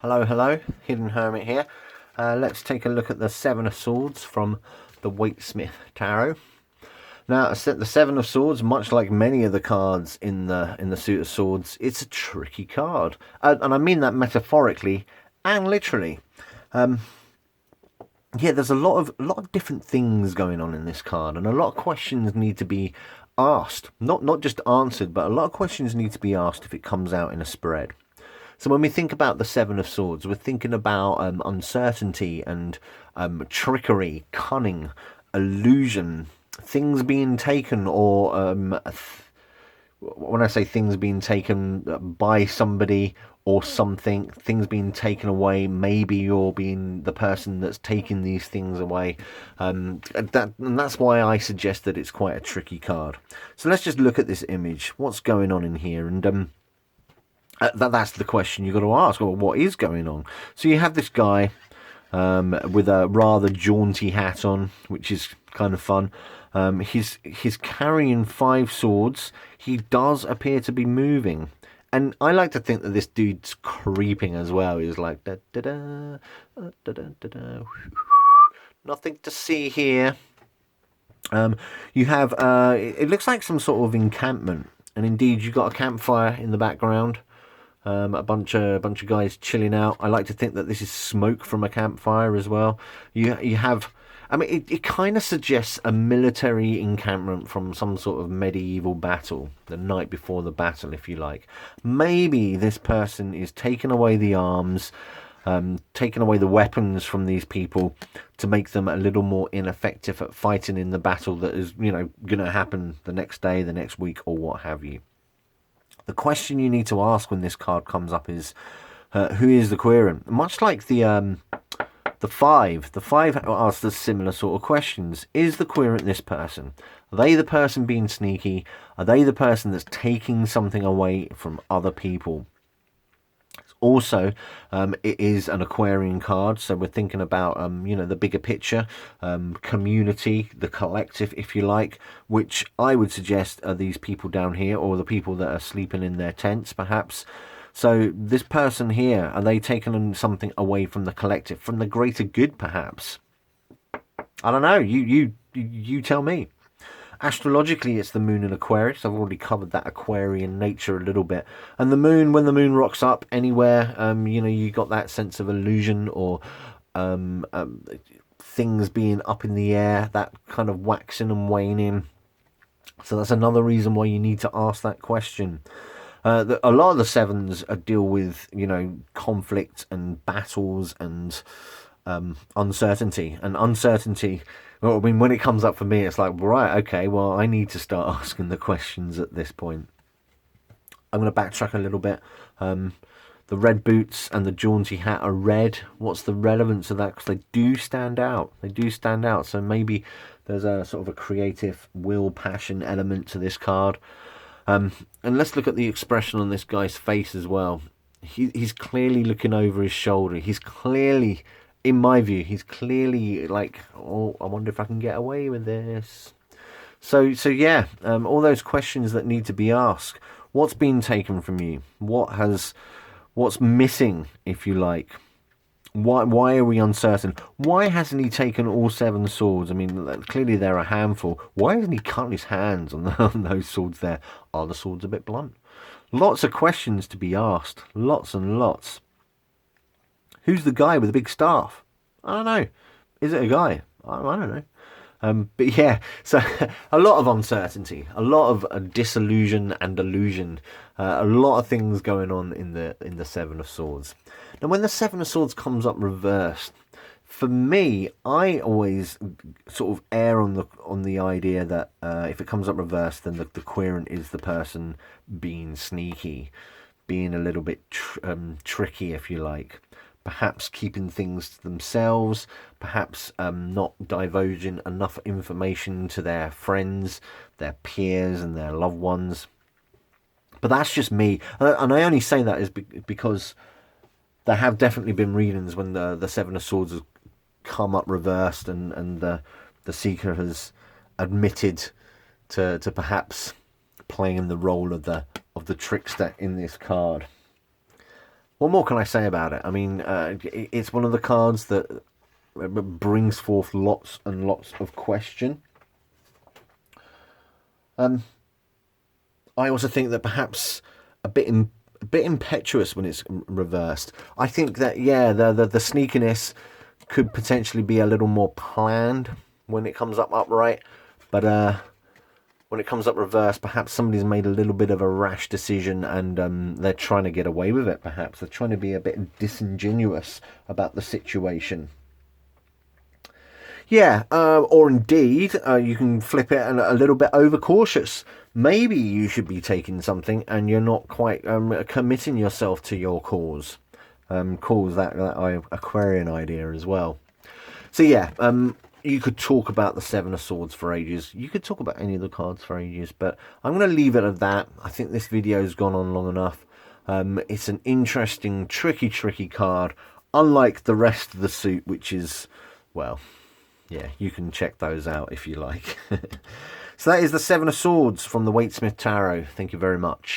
Hello, hello, Hidden Hermit here. Let's take a look at the Seven of Swords from the Waite Tarot. Now, the Seven of Swords, much like many of the cards in the suit of swords, it's a tricky card, and I mean that metaphorically and literally. Yeah, there's a lot of different things going on in this card, and a lot of questions need to be asked, not just answered, but a lot of questions need to be asked if it comes out in a spread. So when we think about the Seven of Swords, we're thinking about uncertainty and trickery, cunning, illusion, things being taken, or when I say things being taken by somebody or something, things being taken away, maybe you're being the person that's taking these things away. And that's why I suggest that it's quite a tricky card. So let's just look at this image. What's going on in here? And that's the question you've got to ask. Well, what is going on? So you have this guy with a rather jaunty hat on, which is kind of fun. He's carrying 5 swords. He does appear to be moving. And I like to think that this dude's creeping as well. He's like, da, da, da, da, da, da, da. Nothing to see here. You have, it looks like some sort of encampment. And indeed, you've got a campfire in the background. A bunch of guys chilling out. I like to think that this is smoke from a campfire as well. You have, I mean, it kind of suggests a military encampment from some sort of medieval battle, the night before the battle, if you like. Maybe this person is taking away the arms, taking away the weapons from these people to make them a little more ineffective at fighting in the battle that is, going to happen the next day, the next week, or what have you. The question you need to ask when this card comes up is, who is the querent? Much like the five asks the similar sort of questions. Is the querent this person? Are they the person being sneaky? Are they the person that's taking something away from other people? Also, it is an Aquarian card, so we're thinking about, the bigger picture, community, the collective, if you like, which I would suggest are these people down here, or the people that are sleeping in their tents, perhaps. So this person here, are they taking something away from the collective, from the greater good, perhaps? I don't know. You tell me. Astrologically, it's the Moon and Aquarius. I've already covered that Aquarian nature a little bit. And the moon, when the moon rocks up anywhere, you got that sense of illusion or things being up in the air, that kind of waxing and waning. So that's another reason why you need to ask that question. A lot of the sevens deal with, conflict and battles and uncertainty. And uncertainty, well, I mean, when it comes up for me, it's like, right, okay, well, I need to start asking the questions at this point. I'm going to backtrack a little bit. The red boots and the jaunty hat are red. What's the relevance of that? Because they do stand out. They do stand out. So maybe there's a sort of a creative will, passion element to this card. And let's look at the expression on this guy's face as well. He's clearly looking over his shoulder. He's clearly, in my view, he's clearly like, oh, I wonder if I can get away with this. So yeah, all those questions that need to be asked. What's been taken from you? What's missing, if you like? Why are we uncertain? Why hasn't he taken all 7 swords? I mean, clearly they're a handful. Why hasn't he cut his hands on those swords there? Are the swords a bit blunt? Lots of questions to be asked. Lots and lots. Who's the guy with the big staff? I don't know. Is it a guy? I don't know. But yeah, so a lot of uncertainty, a lot of disillusion and illusion, a lot of things going on in the Seven of Swords. Now, when the Seven of Swords comes up reversed, for me, I always sort of err on the idea that if it comes up reversed, then the querent is the person being sneaky, being a little bit tricky, if you like. Perhaps keeping things to themselves, perhaps not divulging enough information to their friends, their peers, and their loved ones. But that's just me, and I only say that is because there have definitely been readings when the Seven of Swords has come up reversed, and the seeker has admitted to perhaps playing the role of the trickster in this card. what more can I say about it? I mean, it's one of the cards that brings forth lots and lots of question. I also think that perhaps a bit impetuous when it's reversed. I think that, yeah, the sneakiness could potentially be a little more planned when it comes up upright, but when it comes up reversed, perhaps somebody's made a little bit of a rash decision, and they're trying to get away with it. Perhaps they're trying to be a bit disingenuous about the situation. Yeah, or indeed, you can flip it and a little bit overcautious. Maybe you should be taking something and you're not quite committing yourself to your cause. Cause that Aquarian idea as well. So yeah, you could talk about the Seven of Swords for ages. You could talk about any of the cards for ages, but I'm going to leave it at that. I think this video's gone on long enough. It's an interesting, tricky card, unlike the rest of the suit, which is, well, yeah, you can check those out if you like. So that is the Seven of Swords from the Waite Tarot. Thank you very much.